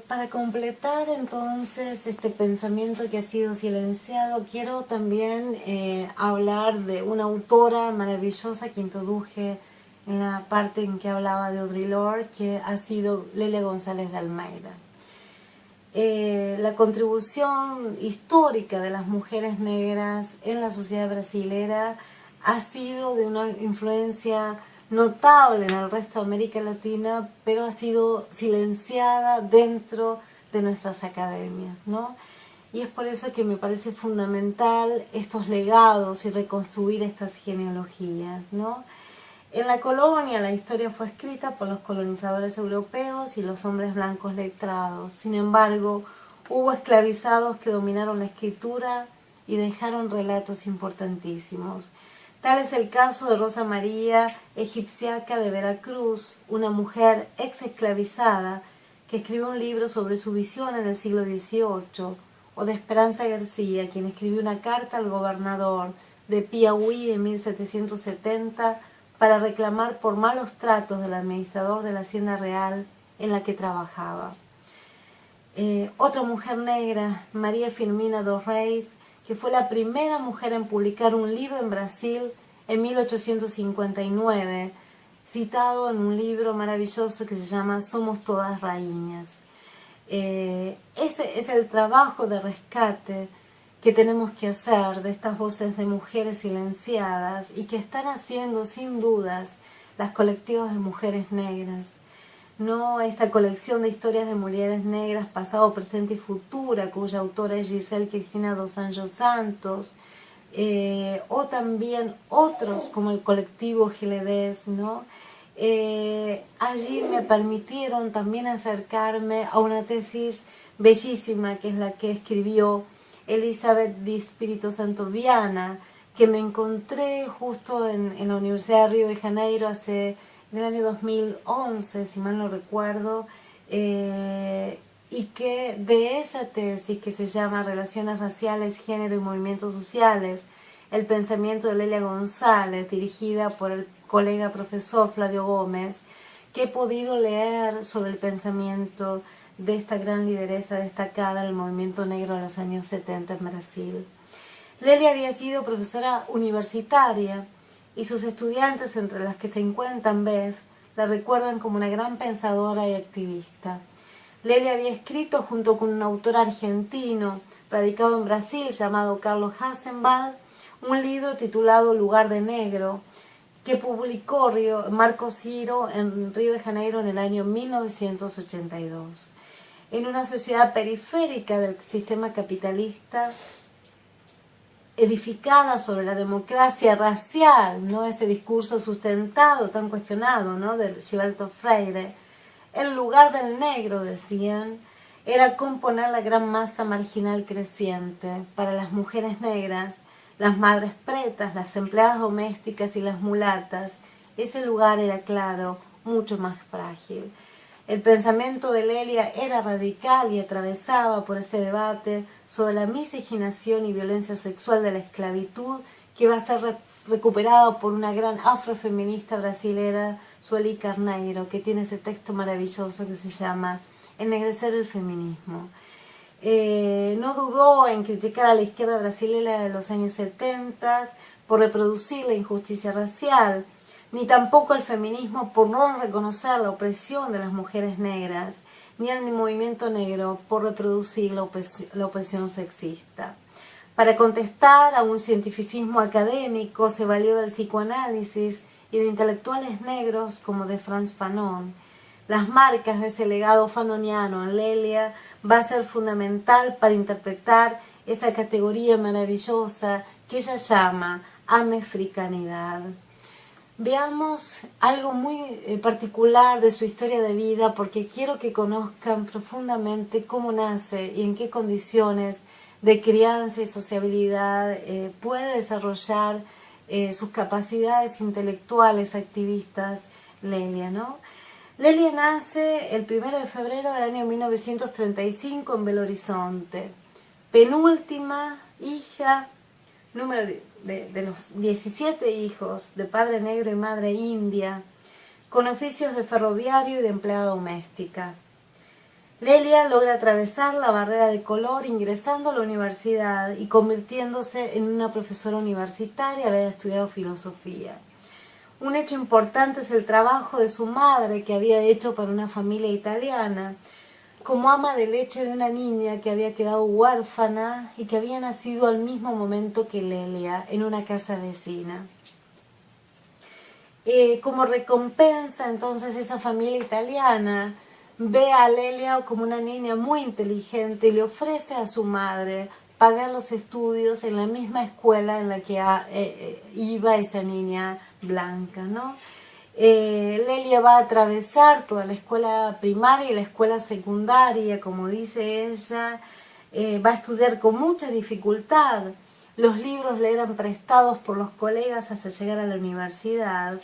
Para completar entonces este pensamiento que ha sido silenciado, quiero también hablar de una autora maravillosa que introduje en la parte en que hablaba de Audre Lorde, que ha sido Lélia González de Almeida. La contribución histórica de las mujeres negras en la sociedad brasilera ha sido de una influencia notable en el resto de América Latina, pero ha sido silenciada dentro de nuestras academias, ¿no? Y es por eso que me parece fundamental estos legados y reconstruir estas genealogías, ¿no? En la colonia la historia fue escrita por los colonizadores europeos y los hombres blancos letrados. Sin embargo, hubo esclavizados que dominaron la escritura y dejaron relatos importantísimos. Tal es el caso de Rosa María Egipciaca de Veracruz, una mujer ex esclavizada que escribió un libro sobre su visión en el siglo XVIII, o de Esperanza García, quien escribió una carta al gobernador de Piauí en 1770 para reclamar por malos tratos del administrador de la Hacienda Real en la que trabajaba. Otra mujer negra, María Firmina dos Reis, que fue la primera mujer en publicar un libro en Brasil en 1859, citado en un libro maravilloso que se llama Somos Todas Raíñas. Ese es el trabajo de rescate que tenemos que hacer de estas voces de mujeres silenciadas y que están haciendo sin dudas las colectivas de mujeres negras. No esta colección de historias de mujeres negras, pasado, presente y futura, cuya autora es Giselle Cristina dos Anjos Santos, o también otros como el colectivo Giledes, ¿no? Allí me permitieron también acercarme a una tesis bellísima, que es la que escribió Elizabeth Di Espírito Santo Viana, que me encontré justo en la Universidad de Río de Janeiro en el año 2011, si mal no recuerdo, y que de esa tesis, que se llama Relaciones Raciales, Género y Movimientos Sociales, el pensamiento de Lélia González, dirigida por el colega profesor Flavio Gómez, que he podido leer sobre el pensamiento de esta gran lideresa destacada del movimiento negro de los años 70 en Brasil. Lélia había sido profesora universitaria y sus estudiantes, entre las que se encuentran Beth, la recuerdan como una gran pensadora y activista. Lélia había escrito junto con un autor argentino radicado en Brasil llamado Carlos Hassenbald un libro titulado Lugar de Negro, que publicó Marco Ciro en Río de Janeiro en el año 1982. En una sociedad periférica del sistema capitalista, edificada sobre la democracia racial, ¿no? Ese discurso sustentado, tan cuestionado, ¿no? De Gilberto Freire, el lugar del negro, decían, era componer la gran masa marginal creciente. Para las mujeres negras, las madres pretas, las empleadas domésticas y las mulatas, ese lugar era, claro, mucho más frágil. El pensamiento de Lélia era radical y atravesaba por ese debate sobre la miscigenación y violencia sexual de la esclavitud, que va a ser recuperado por una gran afrofeminista brasilera, Sueli Carneiro, que tiene ese texto maravilloso que se llama Ennegrecer el feminismo. No dudó en criticar a la izquierda brasileña de los años 70 por reproducir la injusticia racial, ni tampoco el feminismo por no reconocer la opresión de las mujeres negras, ni el movimiento negro por reproducir la opresión sexista. Para contestar a un cientificismo académico se valió del psicoanálisis y de intelectuales negros como de Frantz Fanon. Las marcas de ese legado fanoniano en Lélia va a ser fundamental para interpretar esa categoría maravillosa que ella llama amefricanidad. Veamos algo muy particular de su historia de vida, porque quiero que conozcan profundamente cómo nace y en qué condiciones de crianza y sociabilidad puede desarrollar sus capacidades intelectuales activistas Lélia, ¿no? Lélia nace el 1 de febrero del año 1935 en Belo Horizonte, penúltima hija, número de los 17 hijos de padre negro y madre india, con oficios de ferroviario y de empleada doméstica. Lelia logra atravesar la barrera de color ingresando a la universidad y convirtiéndose en una profesora universitaria, había estudiado filosofía. Un hecho importante es el trabajo de su madre que había hecho para una familia italiana, como ama de leche de una niña que había quedado huérfana y que había nacido al mismo momento que Lelia en una casa vecina. Como recompensa, entonces, esa familia italiana ve a Lelia como una niña muy inteligente y le ofrece a su madre pagar los estudios en la misma escuela en la que iba esa niña blanca, ¿no? Lelia va a atravesar toda la escuela primaria y la escuela secundaria, como dice ella, va a estudiar con mucha dificultad. Los libros le eran prestados por los colegas hasta llegar a la universidad.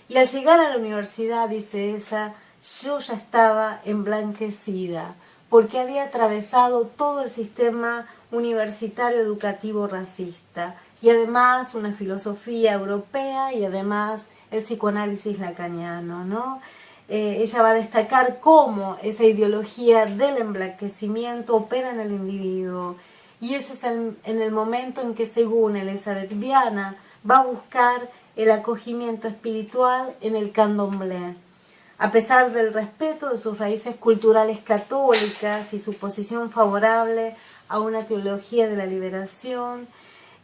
Y al llegar a la universidad, dice ella, yo ya estaba emblanquecida, porque había atravesado todo el sistema universitario educativo racista, y además una filosofía europea, y además el psicoanálisis lacaniano, ¿no? Ella va a destacar cómo esa ideología del emblanquecimiento opera en el individuo, y ese es en el momento en que, según Elizabeth Viana, va a buscar el acogimiento espiritual en el candomblé. A pesar del respeto de sus raíces culturales católicas y su posición favorable a una teología de la liberación,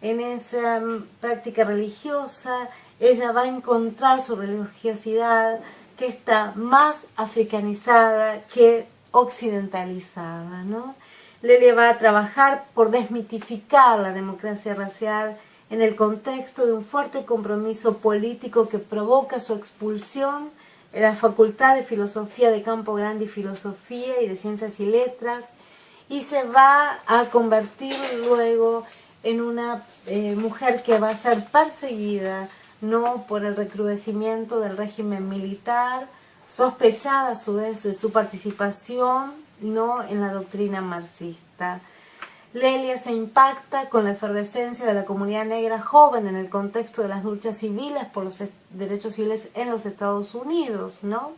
en esa práctica religiosa ella va a encontrar su religiosidad que está más africanizada que occidentalizada, ¿no? Lelia va a trabajar por desmitificar la democracia racial en el contexto de un fuerte compromiso político que provoca su expulsión en la Facultad de Filosofía de Campo Grande y Filosofía y de Ciencias y Letras, y se va a convertir luego en una mujer que va a ser perseguida, no por el recrudecimiento del régimen militar, sospechada a su vez de su participación, no en la doctrina marxista. Lelia se impacta con la efervescencia de la comunidad negra joven en el contexto de las luchas civiles por los derechos civiles en los Estados Unidos, ¿no?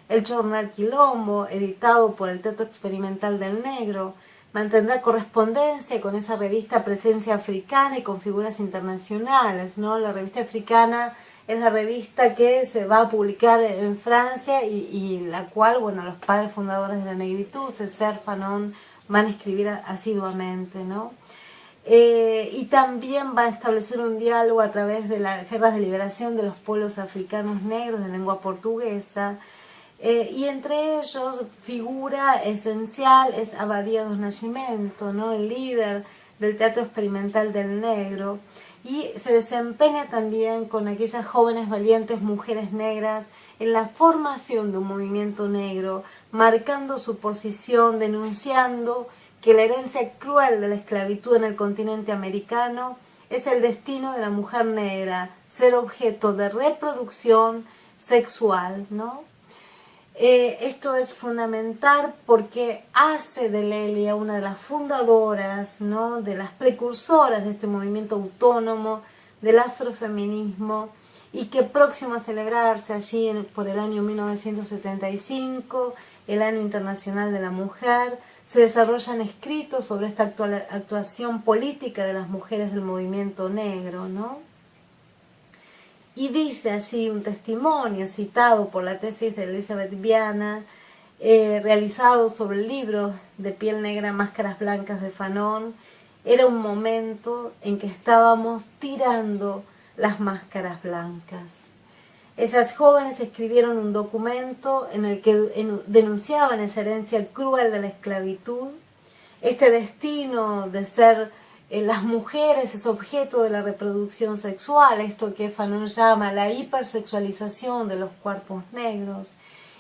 El Jornal Quilombo, editado por el Teatro Experimental del Negro, mantendrá correspondencia con esa revista Presencia Africana y con figuras internacionales, ¿no? La revista africana es la revista que se va a publicar en Francia y la cual, bueno, los padres fundadores de la negritud, César Fanon, van a escribir asiduamente, ¿no? Y también va a establecer un diálogo a través de las guerras de liberación de los pueblos africanos negros de lengua portuguesa, y entre ellos figura esencial es Abadia dos Nascimento, ¿no? El líder del Teatro Experimental del Negro, y se desempeña también con aquellas jóvenes valientes mujeres negras en la formación de un movimiento negro, marcando su posición, denunciando que la herencia cruel de la esclavitud en el continente americano es el destino de la mujer negra, ser objeto de reproducción sexual, ¿no? Esto es fundamental porque hace de Lelia una de las fundadoras, ¿no? De las precursoras de este movimiento autónomo del afrofeminismo, y que próximo a celebrarse allí por el año 1975, el Año Internacional de la Mujer, se desarrollan escritos sobre esta actuación política de las mujeres del movimiento negro, ¿no? Y dice allí un testimonio citado por la tesis de Elizabeth Viana, realizado sobre el libro de Piel Negra, Máscaras Blancas de Fanon. Era un momento en que estábamos tirando las máscaras blancas. Esas jóvenes escribieron un documento en el que denunciaban esa herencia cruel de la esclavitud, este destino de ser las mujeres es objeto de la reproducción sexual, esto que Fanon llama la hipersexualización de los cuerpos negros,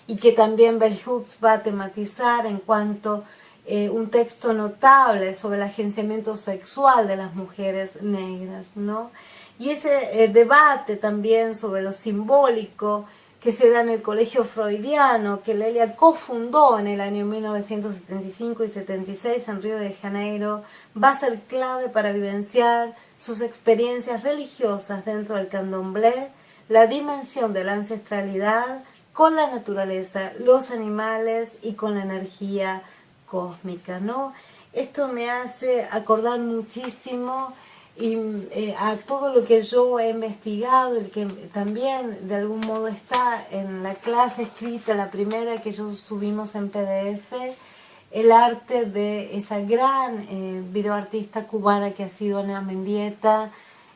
y que también Bell Hooks va a tematizar en cuanto un texto notable sobre el agenciamiento sexual de las mujeres negras, ¿no? Y ese debate también sobre lo simbólico que se da en el colegio freudiano, que Lelia cofundó en el año 1975 y 76 en Río de Janeiro, va a ser clave para vivenciar sus experiencias religiosas dentro del candomblé, la dimensión de la ancestralidad, con la naturaleza, los animales y con la energía cósmica, ¿no? Esto me hace acordar muchísimo a todo lo que yo he investigado, el que también de algún modo está en la clase escrita, la primera que yo subimos en PDF, el arte de esa gran videoartista cubana que ha sido Ana Mendieta.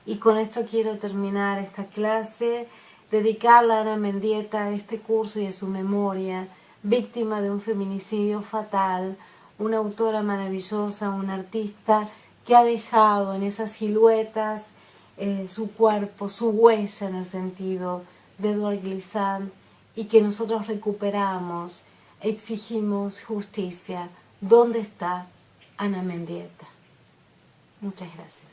Y con esto quiero terminar esta clase, dedicarla a Ana Mendieta, a este curso y a su memoria, víctima de un feminicidio fatal, una autora maravillosa, una artista que ha dejado en esas siluetas su cuerpo, su huella en el sentido de Edward Glissant, y que nosotros recuperamos, exigimos justicia. ¿Dónde está Ana Mendieta? Muchas gracias.